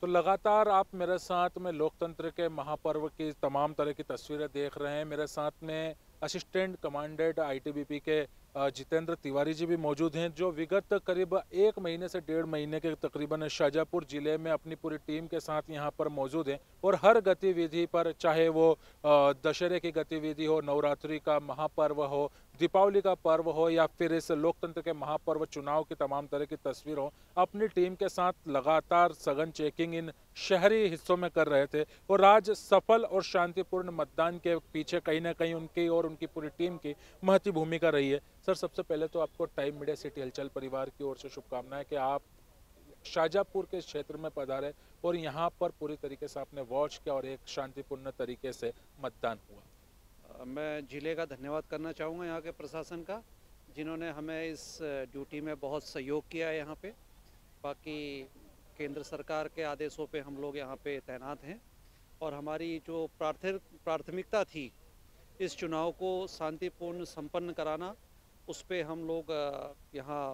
तो लगातार आप मेरे साथ में लोकतंत्र के महापर्व की तमाम तरह की तस्वीरें देख रहे हैं। मेरे साथ में असिस्टेंट कमांडेंट आईटीबीपी के जितेंद्र तिवारी जी भी मौजूद हैं, जो विगत करीब 1 महीने से 1.5 महीने के तकरीबन शाजापुर जिले में अपनी पूरी टीम के साथ यहाँ पर मौजूद हैं और हर गतिविधि पर, चाहे वो दशहरे की गतिविधि हो, नवरात्रि का महापर्व हो, दीपावली का पर्व हो या फिर इस लोकतंत्र के महापर्व चुनाव की तमाम तरह की तस्वीर हो, अपनी टीम के साथ लगातार सघन चेकिंग इन शहरी हिस्सों में कर रहे थे। और आज सफल और शांतिपूर्ण मतदान के पीछे कहीं ना कहीं उनकी और उनकी पूरी टीम की महत्वपूर्ण भूमिका रही है। सर, सबसे पहले तो आपको टाइम मीडिया सिटी हलचल परिवार की ओर से शुभकामनाएं कि आप शाजापुर के क्षेत्र में पधारे और यहाँ पर पूरी तरीके से आपने वॉच किया और एक शांतिपूर्ण तरीके से मतदान हुआ। मैं जिले का धन्यवाद करना चाहूँगा यहाँ के प्रशासन का, जिन्होंने हमें इस ड्यूटी में बहुत सहयोग किया है यहाँ पे। बाकी केंद्र सरकार के आदेशों पे हम लोग यहाँ पे तैनात हैं और हमारी जो प्राथमिकता थी इस चुनाव को शांतिपूर्ण संपन्न कराना, उस पे हम लोग यहाँ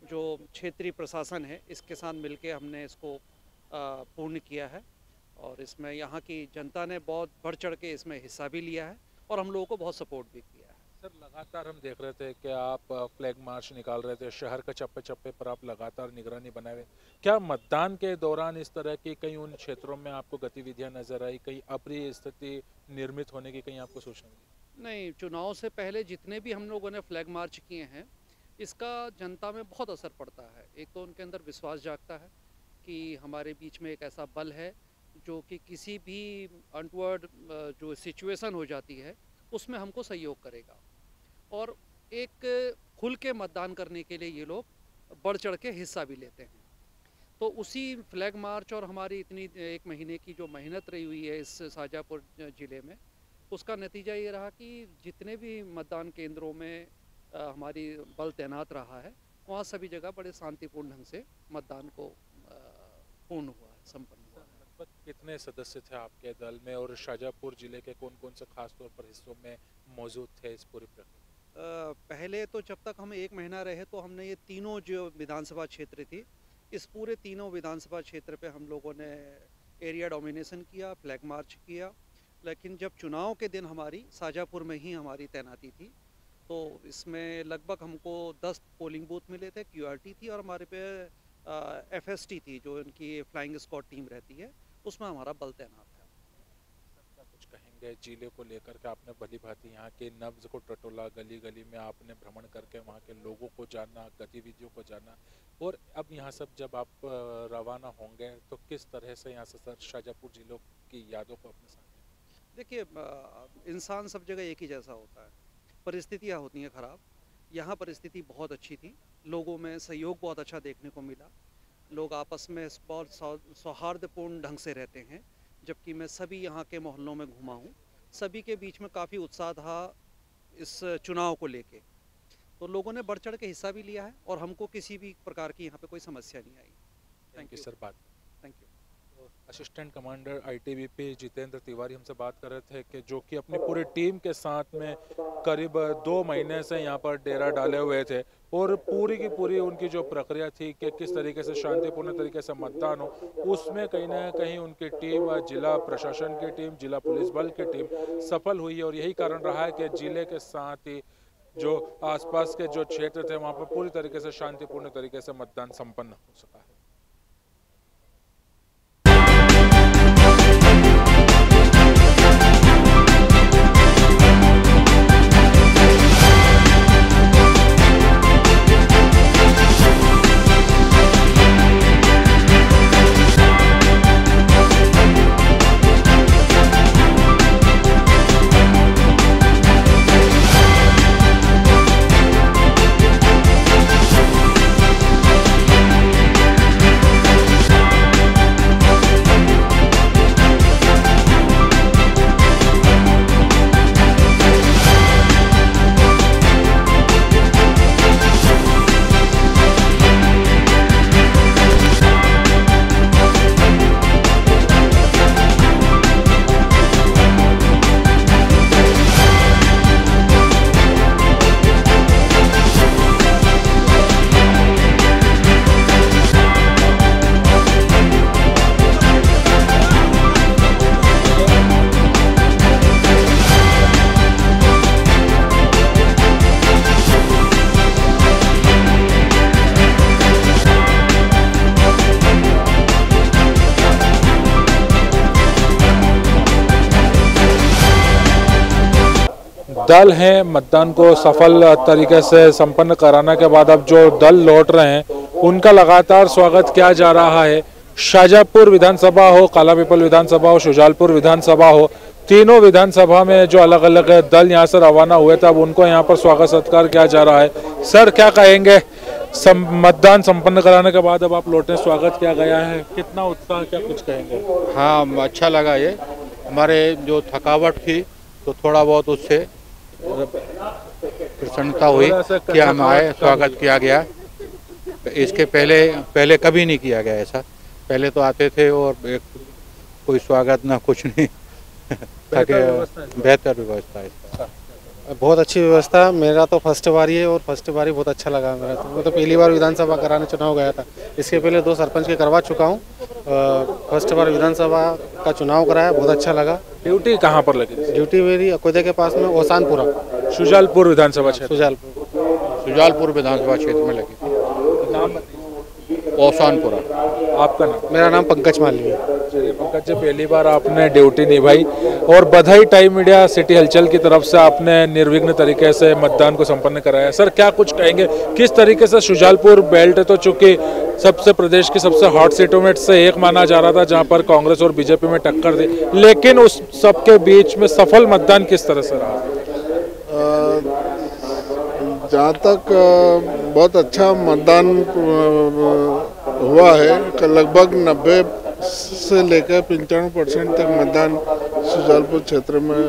जो क्षेत्रीय प्रशासन है इसके साथ मिलके हमने इसको पूर्ण किया है और इसमें यहाँ की जनता ने बहुत बढ़ चढ़ के इसमें हिस्सा भी लिया है और हम लोगों को बहुत सपोर्ट भी किया है। सर, लगातार हम देख रहे थे कि आप फ्लैग मार्च निकाल रहे थे, शहर के चप्पे चप्पे पर आप लगातार निगरानी बनाए हुए। क्या मतदान के दौरान इस तरह की कहीं उन क्षेत्रों में आपको गतिविधियां नजर आई, कहीं अप्रिय स्थिति निर्मित होने की कहीं आपको सूचना मिली? नहीं, चुनाव से पहले जितने भी हम लोगों ने फ्लैग मार्च किए हैं इसका जनता में बहुत असर पड़ता है। एक तो उनके अंदर विश्वास जागता है कि हमारे बीच में एक ऐसा बल है जो कि किसी भी अनटवर्ड जो सिचुएशन हो जाती है उसमें हमको सहयोग करेगा और एक खुल के मतदान करने के लिए ये लोग बढ़ चढ़ के हिस्सा भी लेते हैं। तो उसी फ्लैग मार्च और हमारी इतनी 1 महीने की जो मेहनत रही हुई है इस शाजापुर ज़िले में, उसका नतीजा ये रहा कि जितने भी मतदान केंद्रों में हमारी बल तैनात रहा है वहाँ सभी जगह बड़े शांतिपूर्ण ढंग से मतदान को पूर्ण हुआ है, संपन्न हुआ है। लगभग कितने सदस्य थे आपके दल में और शाजापुर जिले के कौन कौन से खास तौर पर हिस्सों में मौजूद थे इस पूरी प्रक्रिया? पहले तो जब तक हम 1 महीना रहे तो हमने ये तीनों जो विधानसभा क्षेत्र थी, इस पूरे तीनों विधानसभा क्षेत्र पे हम लोगों ने एरिया डोमिनेशन किया, फ्लैग मार्च किया। लेकिन जब चुनाव के दिन हमारी शाजापुर में ही हमारी तैनाती थी तो इसमें लगभग हमको 10 पोलिंग बूथ मिले थे, QRT थी और हमारे पे FST थी जो इनकी फ्लाइंग स्क्वाड टीम रहती है, उसमें हमारा बल तैनात है। कुछ कहेंगे जिले को लेकर के? आपने भली भांति यहाँ के नब्ज को टटोला, गली गली में आपने भ्रमण करके वहाँ के लोगों को जाना, गतिविधियों को जाना, और अब यहाँ सब जब आप रवाना होंगे तो किस तरह से यहाँ से सर शाजापुर जिलों की यादों को अपने साथ? देखिए, इंसान सब जगह एक ही जैसा होता है, परिस्थितियाँ होती हैं ख़राब। यहाँ परिस्थिति बहुत अच्छी थी, लोगों में सहयोग बहुत अच्छा देखने को मिला, लोग आपस में बहुत सौहार्दपूर्ण ढंग से रहते हैं। जबकि मैं सभी यहाँ के मोहल्लों में घूमा हूँ, सभी के बीच में काफ़ी उत्साह था इस चुनाव को लेके, तो लोगों ने बढ़ चढ़ के हिस्सा भी लिया है और हमको किसी भी प्रकार की यहाँ पे कोई समस्या नहीं आई। Thank you sir. बात thank you. Assistant commander ITBP Jitendra Tiwari हमसे बात कर रहे थे कि जो कि अपनी पूरी टीम के साथ में करीब 2 महीने से यहाँ पर डेरा डाले हुए थे और पूरी की पूरी उनकी जो प्रक्रिया थी कि किस तरीके से शांतिपूर्ण तरीके से मतदान हो, उसमें कहीं ना कहीं उनकी टीम, जिला प्रशासन की टीम, जिला पुलिस बल की टीम सफल हुई है। और यही कारण रहा है कि जिले के साथ ही जो आसपास के जो क्षेत्र थे वहाँ पर पूरी तरीके से शांतिपूर्ण तरीके से मतदान संपन्न हो सका है। दल हैं मतदान को सफल तरीके से संपन्न कराने के बाद अब जो दल लौट रहे हैं उनका लगातार स्वागत किया जा रहा है। शाहजहाँपुर विधानसभा हो, कालापीपल विधानसभा हो, शुजालपुर विधानसभा हो, तीनों विधानसभा में जो अलग अलग दल यहाँ से रवाना हुए थे अब उनको यहाँ पर स्वागत सत्कार किया जा रहा है। सर क्या कहेंगे, मतदान संपन्न कराने के बाद अब आप लौटे, स्वागत किया गया है, कितना उत्साह, क्या कुछ कहेंगे? हाँ, अच्छा लगा। ये हमारे जो थकावट थी तो थोड़ा बहुत उससे प्रसन्नता हुई कि हम आए, स्वागत किया गया। इसके पहले कभी नहीं किया गया ऐसा। पहले तो आते थे और कोई स्वागत ना कुछ नहीं। बेहतर व्यवस्था है, बहुत अच्छी व्यवस्था। मेरा तो फर्स्ट बार ही है और फर्स्ट बार ही बहुत अच्छा लगा मेरा तो। मैं तो पहली बार विधानसभा कराने चुनाव गया था, इसके पहले 2 सरपंच के करवा चुका हूँ। फर्स्ट बार विधानसभा का चुनाव कराया, बहुत अच्छा लगा। ड्यूटी कहाँ पर लगी? ड्यूटी मेरी अकोदे के पास में ओसानपुरा, शुजालपुर विधानसभा क्षेत्र। शुजालपुर विधानसभा क्षेत्र में लगी थी। नाम ओसानपुरा। आपका नाम? मेरा नाम पंकज मालवीय। चलिए पंकज जी, पहली बार आपने ड्यूटी निभाई और बधाई टाइम मीडिया सिटी हलचल की तरफ से आपने निर्विघ्न तरीके से मतदान को संपन्न कराया। सर क्या कुछ कहेंगे, किस तरीके से शुजालपुर बेल्ट तो चूंकि सबसे प्रदेश की सबसे हॉट सीटों में से एक माना जा रहा था जहां पर कांग्रेस और बीजेपी में टक्कर थी, लेकिन उस सबके बीच में सफल मतदान किस तरह से रहा? जहाँ तक बहुत अच्छा मतदान हुआ है, लगभग 90 से लेकर 95% तक मतदान शुजालपुर क्षेत्र में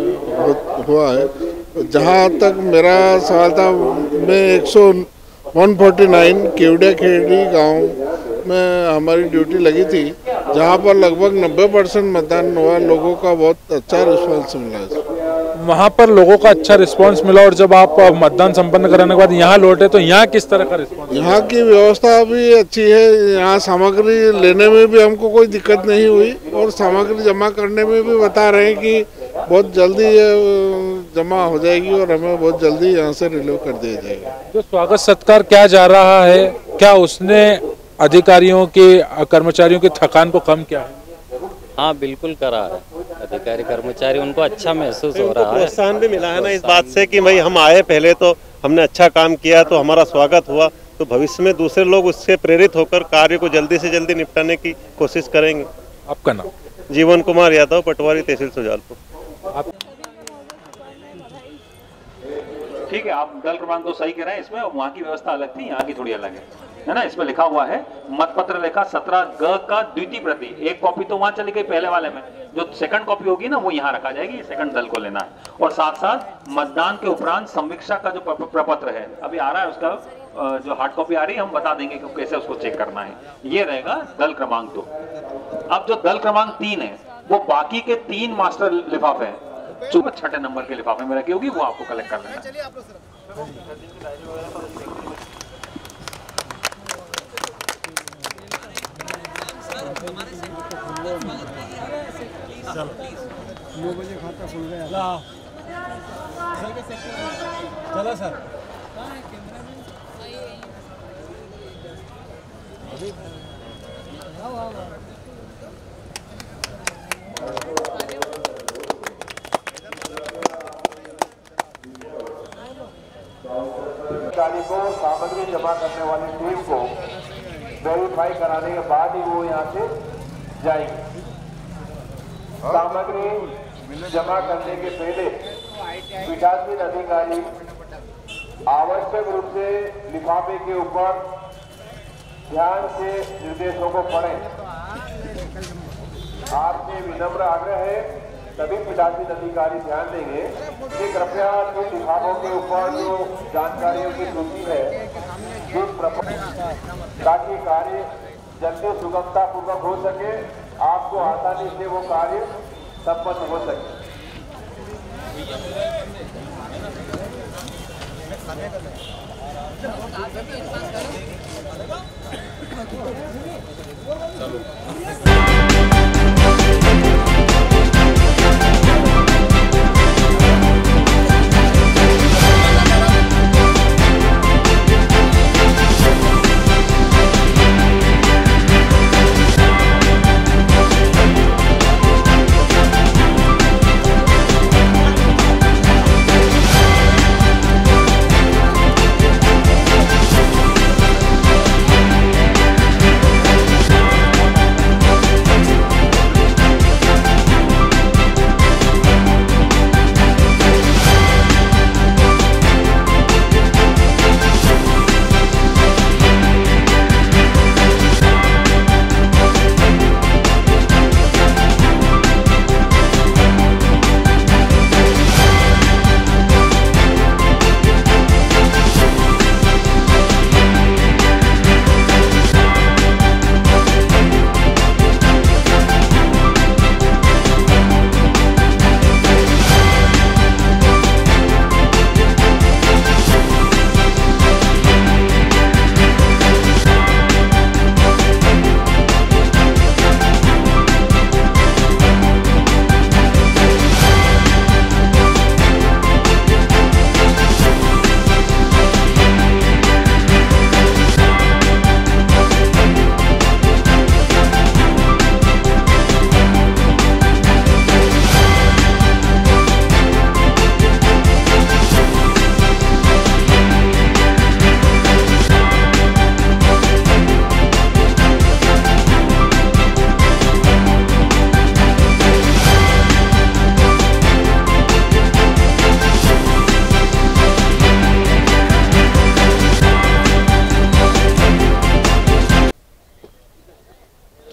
हुआ है। जहाँ तक मेरा सवाल था, मैं 149 केवड़िया खेड़ी गांव में हमारी ड्यूटी लगी थी, जहाँ पर लगभग 90% मतदान हुआ। लोगों का बहुत अच्छा रिस्पॉन्स मिला। वहाँ पर लोगों का अच्छा रिस्पांस मिला और जब आप मतदान संपन्न कराने के बाद यहाँ लौटे तो यहाँ किस तरह का रिस्पांस? यहाँ की व्यवस्था भी अच्छी है। यहाँ सामग्री लेने में भी हमको कोई दिक्कत नहीं हुई और सामग्री जमा करने में भी बता रहे हैं कि बहुत जल्दी जमा हो जाएगी और हमें बहुत जल्दी यहाँ से रिलीव कर दिया जाएगा। जो स्वागत सत्कार किया जा रहा है, क्या उसने अधिकारियों की, कर्मचारियों की थकान को कम किया है? हाँ बिल्कुल करा है। अधिकारी कर्मचारी उनको अच्छा महसूस हो रहा है। प्रोत्साहन भी मिला है ना इस बात से कि भाई हम आए, पहले तो हमने अच्छा काम किया तो हमारा स्वागत हुआ, तो भविष्य में दूसरे लोग उससे प्रेरित होकर कार्य को जल्दी से जल्दी निपटाने की कोशिश करेंगे। आपका नाम? जीवन कुमार यादव, पटवारी, तहसील शुजालपुर। ठीक है, आप दल क्रमांक तो सही कह रहे हैं। इसमें वहाँ की व्यवस्था अलग थी, यहाँ की थोड़ी अलग है ना। इसमें लिखा हुआ है मतपत्र लेखा 17 ग का द्वितीय प्रति, एक कॉपी तो वहाँ चली गई पहले वाले में, जो सेकंड कॉपी होगी ना वो यहाँ रखा जाएगी, सेकंड दल को लेना है। और साथ साथ मतदान के उपरांत संवीक्षा का जो प्रपत्र है अभी आ रहा है, उसका जो हार्ड कॉपी आ रही है हम बता देंगे कि कैसे उसको चेक करना है। ये रहेगा दल क्रमांक 2। अब जो दल क्रमांक 3 है वो बाकी के 3 मास्टर लिफाफे हैं, जो 6ठे नंबर के लिफाफे में रखी होगी, वो आपको कलेक्ट कर लेना। चलो 9 बजे खाता खुल गया। चलो सर। गाड़ी को सामग्री जमा करने वाली टीम को वेरीफाई कराने के बाद ही वो यहाँ से जाएंगे। सामग्री जमा करने के पहले पीठासीन अधिकारी आवश्यक रूप से लिफाफे के ऊपर ध्यान से निर्देशों को पढ़ें। आपसे विनम्र आग्रह है, सभी पीठासीन अधिकारी ध्यान देंगे कि कृपया लिफाफों के ऊपर जो जानकारियों की सूची है ताकि कार्य जल्दी सुगमता पूर्वक हो सके, आपको आसानी से वो कार्य संपन्न हो सके।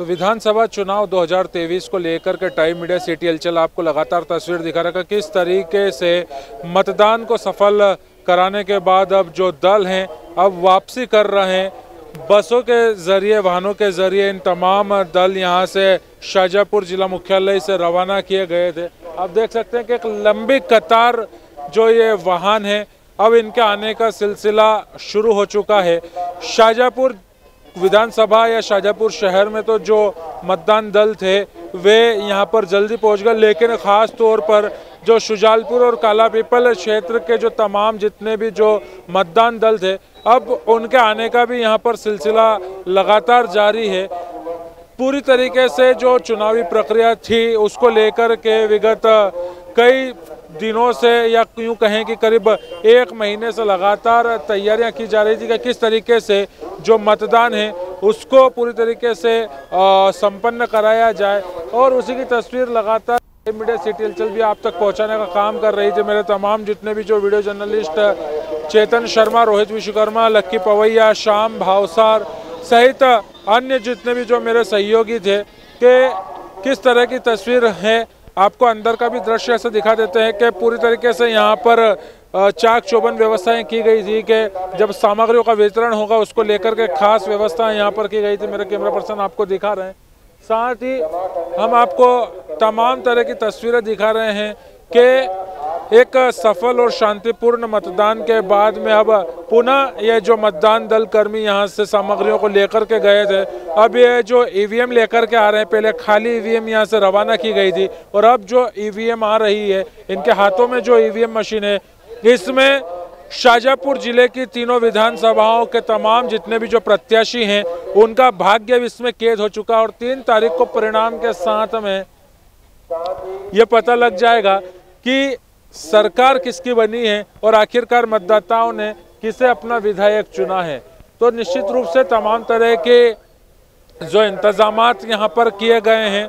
विधानसभा चुनाव 2023 को लेकर के टाइम मीडिया सिटी हलचल आपको लगातार तस्वीर दिखा रहा है किस तरीके से मतदान को सफल कराने के बाद अब जो दल हैं अब वापसी कर रहे हैं। बसों के जरिए, वाहनों के जरिए इन तमाम दल यहां से शाहजहाँपुर जिला मुख्यालय से रवाना किए गए थे। आप देख सकते हैं कि एक लंबी कतार जो ये वाहन है अब इनके आने का सिलसिला शुरू हो चुका है। शाहजहाँपुर विधानसभा या शाहजहाँपुर शहर में तो जो मतदान दल थे वे यहाँ पर जल्दी पहुँच गए, लेकिन ख़ास तौर पर जो शुजालपुर और कालापीपल क्षेत्र के जो तमाम जितने भी जो मतदान दल थे अब उनके आने का भी यहाँ पर सिलसिला लगातार जारी है। पूरी तरीके से जो चुनावी प्रक्रिया थी उसको लेकर के विगत कई दिनों से या यूँ कहें कि करीब एक महीने से लगातार तैयारियां की जा रही थी कि किस तरीके से जो मतदान है उसको पूरी तरीके से संपन्न कराया जाए, और उसी की तस्वीर लगातार मीडिया सिटी हलचल भी आप तक पहुंचाने का काम कर रही थी। मेरे तमाम जितने भी जो वीडियो जर्नलिस्ट चेतन शर्मा, रोहित विश्वकर्मा, लक्की पवैया, श्याम भावसार सहित अन्य जितने भी जो मेरे सहयोगी थे कि किस तरह की तस्वीर है, आपको अंदर का भी दृश्य ऐसे दिखा देते हैं कि पूरी तरीके से यहाँ पर चाक चौबंद व्यवस्थाएं की गई थी कि जब सामग्रियों का वितरण होगा उसको लेकर के खास व्यवस्थाएं यहाँ पर की गई थी। मेरे कैमरा पर्सन आपको दिखा रहे हैं, साथ ही हम आपको तमाम तरह की तस्वीरें दिखा रहे हैं कि एक सफल और शांतिपूर्ण मतदान के बाद में अब पुनः ये जो मतदान दल कर्मी यहाँ से सामग्रियों को लेकर के गए थे, अब ये जो ईवीएम लेकर के आ रहे हैं। पहले खाली ईवीएम यहाँ से रवाना की गई थी और अब जो ईवीएम आ रही है, इनके हाथों में जो ईवीएम मशीन है, इसमें शाहजहाँपुर जिले की तीनों विधानसभाओं के तमाम जितने भी जो प्रत्याशी हैं उनका भाग्य इसमें कैद हो चुका, और 3 तारीख को परिणाम के साथ में ये पता लग जाएगा कि सरकार किसकी बनी है और आखिरकार मतदाताओं ने किसे अपना विधायक चुना है। तो निश्चित रूप से तमाम तरह के जो इंतजामात यहाँ पर किए गए हैं,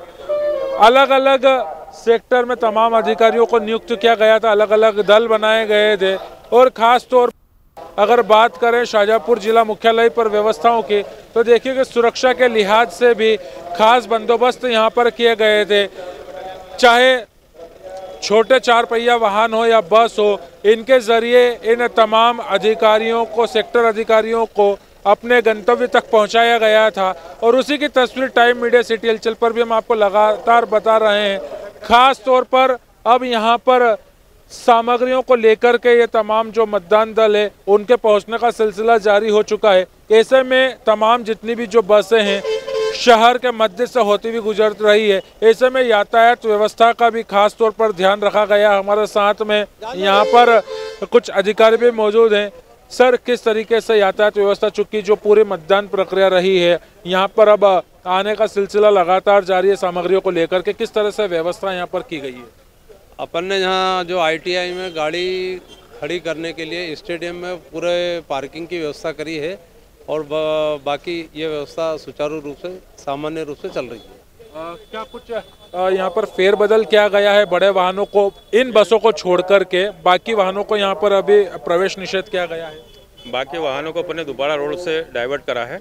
अलग अलग सेक्टर में तमाम अधिकारियों को नियुक्त किया गया था, अलग अलग दल बनाए गए थे, और खास तौर पर अगर बात करें शाहजहाँपुर जिला मुख्यालय पर व्यवस्थाओं की तो देखिए कि सुरक्षा के लिहाज से भी खास बंदोबस्त यहाँ पर किए गए थे। चाहे छोटे 4 पहिया वाहन हो या बस हो, इनके जरिए इन तमाम अधिकारियों को, सेक्टर अधिकारियों को अपने गंतव्य तक पहुंचाया गया था, और उसी की तस्वीर टाइम मीडिया सिटी हलचल पर भी हम आपको लगातार बता रहे हैं। खास तौर पर अब यहाँ पर सामग्रियों को लेकर के ये तमाम जो मतदान दल है उनके पहुंचने का सिलसिला जारी हो चुका है। ऐसे में तमाम जितनी भी जो बसें हैं शहर के मध्य से होती हुई गुजर रही है, ऐसे में यातायात व्यवस्था का भी खास तौर पर ध्यान रखा गया। हमारे साथ में यहाँ पर कुछ अधिकारी भी मौजूद हैं। सर, किस तरीके से यातायात व्यवस्था, चूंकि जो पूरी मतदान प्रक्रिया रही है यहाँ पर अब आने का सिलसिला लगातार जारी है सामग्रियों को लेकर के, किस तरह से व्यवस्था यहाँ पर की गई है? अपन ने यहाँ जो ITI में गाड़ी खड़ी करने के लिए स्टेडियम में पूरे पार्किंग की व्यवस्था करी है, और बाकी ये व्यवस्था सुचारू रूप से, सामान्य रूप से चल रही है। क्या कुछ यहाँ पर फेरबदल किया गया है? बड़े वाहनों को, इन बसों को छोड़ करके बाकी वाहनों को यहाँ पर अभी प्रवेश निषेध किया गया है? बाकी वाहनों को अपने दुबारा रोड से डाइवर्ट करा है।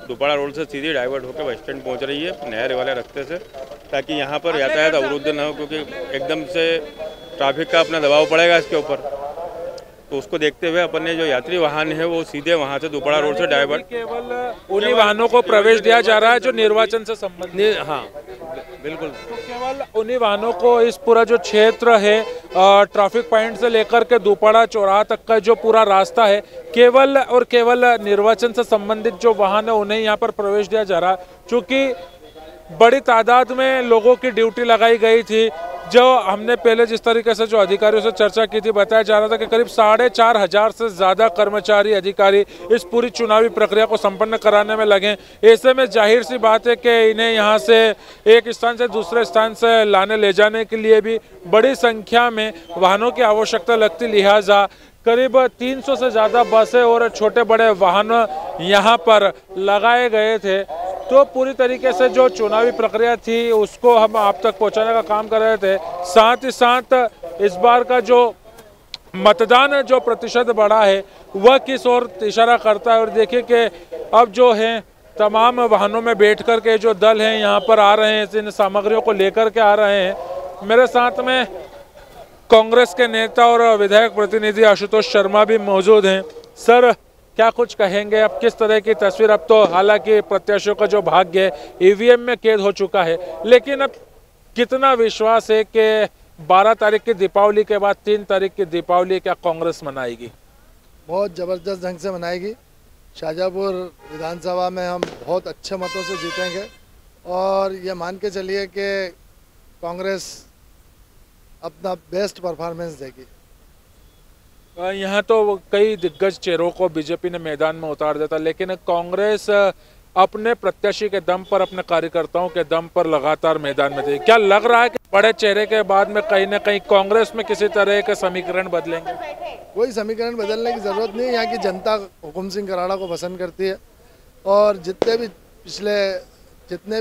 दुबारा रोड से सीधी डाइवर्ट होकर बस स्टैंड पहुँच रही है नहर वाले रास्ते से, ताकि यहाँ पर यातायात अवरुद्ध न हो, क्योंकि एकदम से ट्रैफिक का अपना दबाव पड़ेगा इसके ऊपर। तो उसको देखते हुए अपन ने जो यात्री वाहन है वो सीधे वहाँ से दुबारा रोड से डाइवर्ट, केवल उन्हीं वाहनों को प्रवेश दिया जा रहा है जो निर्वाचन से संबंधित। हाँ बिल्कुल, तो केवल उन्हीं वाहनों को इस पूरा जो क्षेत्र है ट्रैफिक पॉइंट से लेकर के दुपाड़ा चौराहा तक का जो पूरा रास्ता है, केवल और केवल निर्वाचन से संबंधित जो वाहन है उन्हें यहाँ पर प्रवेश दिया जा रहा है। चूँकि बड़ी तादाद में लोगों की ड्यूटी लगाई गई थी, जो हमने पहले जिस तरीके से जो अधिकारियों से चर्चा की थी, बताया जा रहा था कि करीब 4,500 से ज़्यादा कर्मचारी अधिकारी इस पूरी चुनावी प्रक्रिया को संपन्न कराने में लगे। ऐसे में जाहिर सी बात है कि इन्हें यहाँ से एक स्थान से दूसरे स्थान से लाने ले जाने के लिए भी बड़ी संख्या में वाहनों की आवश्यकता लगती, लिहाजा करीब 300 से ज़्यादा बसें और छोटे बड़े वाहन यहाँ पर लगाए गए थे। तो पूरी तरीके से जो चुनावी प्रक्रिया थी उसको हम आप तक पहुंचाने का काम कर रहे थे। साथ ही साथ इस बार का जो मतदान जो प्रतिशत बढ़ा है वह किस ओर इशारा करता है, और देखिए कि अब जो है तमाम वाहनों में बैठ कर के जो दल हैं यहाँ पर आ रहे हैं, इन सामग्रियों को लेकर के आ रहे हैं। मेरे साथ में कांग्रेस के नेता और विधायक प्रतिनिधि आशुतोष शर्मा भी मौजूद हैं। सर, क्या कुछ कहेंगे? अब किस तरह की तस्वीर? अब तो हालांकि प्रत्याशियों का जो भाग्य ईवीएम में कैद हो चुका है, लेकिन अब कितना विश्वास है कि 12 तारीख की दीपावली के बाद 3 तारीख की दीपावली क्या कांग्रेस मनाएगी? बहुत ज़बरदस्त ढंग से मनाएगी। शाहजहाँपुर विधानसभा में हम बहुत अच्छे मतों से जीतेंगे और ये मान के चलिए कि कांग्रेस अपना बेस्ट परफॉर्मेंस देगी। यहाँ तो कई दिग्गज चेहरों को बीजेपी ने मैदान में उतार देता, लेकिन कांग्रेस अपने प्रत्याशी के दम पर, अपने कार्यकर्ताओं के दम पर लगातार मैदान में देगी। क्या लग रहा है कि बड़े चेहरे के बाद में कहीं ना कहीं कांग्रेस में किसी तरह के समीकरण बदलेंगे? कोई समीकरण बदलने की ज़रूरत नहीं है। यहाँ की जनता हुकुम सिंह कराड़ा को पसंद करती है और जितने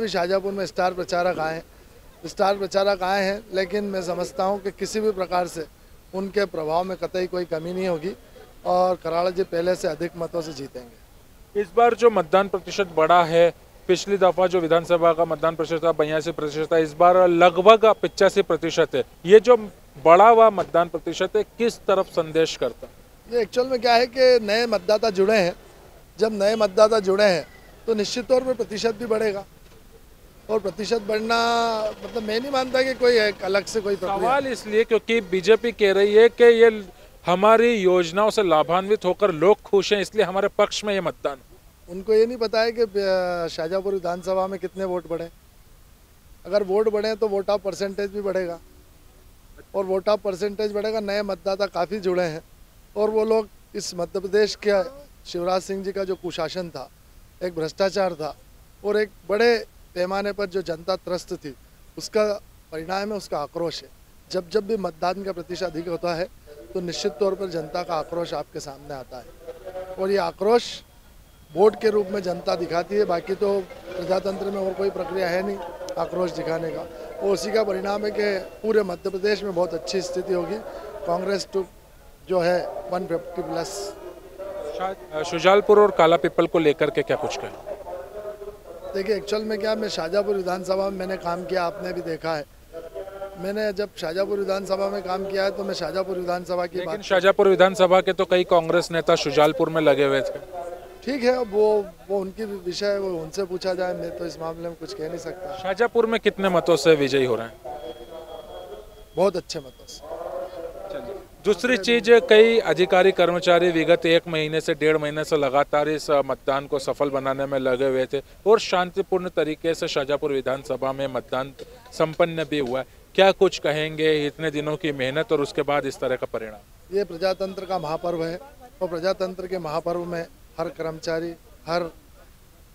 भी शाहजहाँपुर में स्टार प्रचारक आए हैं, लेकिन मैं समझता हूँ कि किसी भी प्रकार से उनके प्रभाव में कतई कोई कमी नहीं होगी और कराड़ा जी पहले से अधिक मतों से जीतेंगे। इस बार जो मतदान प्रतिशत बढ़ा है, पिछली दफा जो विधानसभा का मतदान प्रतिशत था 82% था, इस बार लगभग 85% है। ये जो बढ़ा हुआ मतदान प्रतिशत है किस तरफ संदेश करता? ये एक्चुअल में क्या है कि नए मतदाता जुड़े हैं। जब नए मतदाता जुड़े हैं तो निश्चित तौर पर प्रतिशत भी बढ़ेगा और प्रतिशत बढ़ना मतलब मैं नहीं मानता कि कोई एक अलग से कोई सवाल इसलिए क्योंकि बीजेपी कह रही है कि ये हमारी योजनाओं से लाभान्वित होकर लोग खुश हैं, इसलिए हमारे पक्ष में ये मतदान। उनको ये नहीं पता है कि शाहजहाँपुर विधानसभा में कितने वोट बढ़े। अगर वोट बढ़े तो वोट ऑफ परसेंटेज भी बढ़ेगा और वोट ऑफ परसेंटेज बढ़ेगा। नए मतदाता काफ़ी जुड़े हैं और वो लोग इस मध्य प्रदेश के शिवराज सिंह जी का जो कुशासन था, एक भ्रष्टाचार था और एक बड़े पैमाने पर जो जनता त्रस्त थी, उसका परिणाम है, उसका आक्रोश है। जब भी मतदान का प्रतिशत अधिक होता है तो निश्चित तौर पर जनता का आक्रोश आपके सामने आता है और ये आक्रोश वोट के रूप में जनता दिखाती है। बाकी तो प्रजातंत्र में और कोई प्रक्रिया है नहीं आक्रोश दिखाने का, और उसी का परिणाम है कि पूरे मध्य प्रदेश में बहुत अच्छी स्थिति होगी। कांग्रेस जो है 150 प्लस। शुजालपुर और काला पिपल को लेकर के क्या कुछ कहें? देखिए, एक्चुअल में क्या, मैं शाहजहाँपुर विधानसभा में मैंने काम किया, आपने भी देखा है। मैंने जब शाहजहाँपुर विधानसभा में काम किया है तो मैं शाहजहाँपुर विधानसभा की बात। शाहजहाँपुर विधानसभा के तो कई कांग्रेस नेता शुजालपुर में लगे हुए थे। ठीक है, वो उनकी विषय है, वो उनसे पूछा जाए, मैं तो इस मामले में कुछ कह नहीं सकता। शाहजहाँपुर में कितने मतों से विजयी हो रहे हैं? बहुत अच्छे मतों से। दूसरी चीज, कई अधिकारी कर्मचारी विगत 1 महीने से 1.5 महीने से लगातार इस मतदान को सफल बनाने में लगे हुए थे और शांतिपूर्ण तरीके से शाहजहाँपुर विधानसभा में मतदान संपन्न भी हुआ है। क्या कुछ कहेंगे इतने दिनों की मेहनत और उसके बाद इस तरह का परिणाम? ये प्रजातंत्र का महापर्व है और प्रजातंत्र के महापर्व में हर कर्मचारी, हर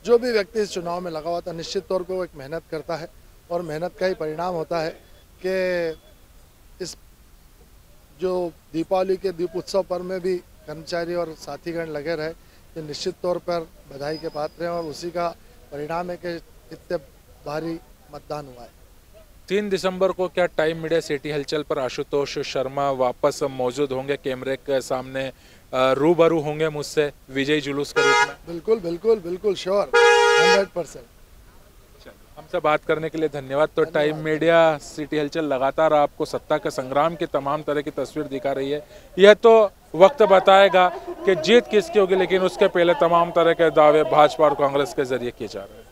जो भी व्यक्ति इस चुनाव में लगा हुआ था, निश्चित तौर पे वो एक मेहनत करता है और मेहनत का ही परिणाम होता है कि इस जो दीपावली के दीप उत्सव पर में भी कर्मचारी और साथीगण लगे रहे, ये निश्चित तौर पर बधाई के पात्र हैं और उसी का परिणाम है कि इतने भारी मतदान हुआ है। 3 दिसंबर को क्या टाइम मीडिया सिटी हलचल पर आशुतोष शर्मा वापस मौजूद होंगे, कैमरे के सामने रूबरू होंगे मुझसे विजयी जुलूस के रूप में? बिल्कुल बिल्कुल बिल्कुल श्योर, 100%। हमसे बात करने के लिए धन्यवाद। तो टाइम मीडिया सिटी हलचल लगातार आपको सत्ता के संग्राम की तमाम तरह की तस्वीर दिखा रही है। यह तो वक्त बताएगा कि जीत किसकी होगी, लेकिन उसके पहले तमाम तरह के दावे भाजपा और कांग्रेस के जरिए किए जा रहे हैं।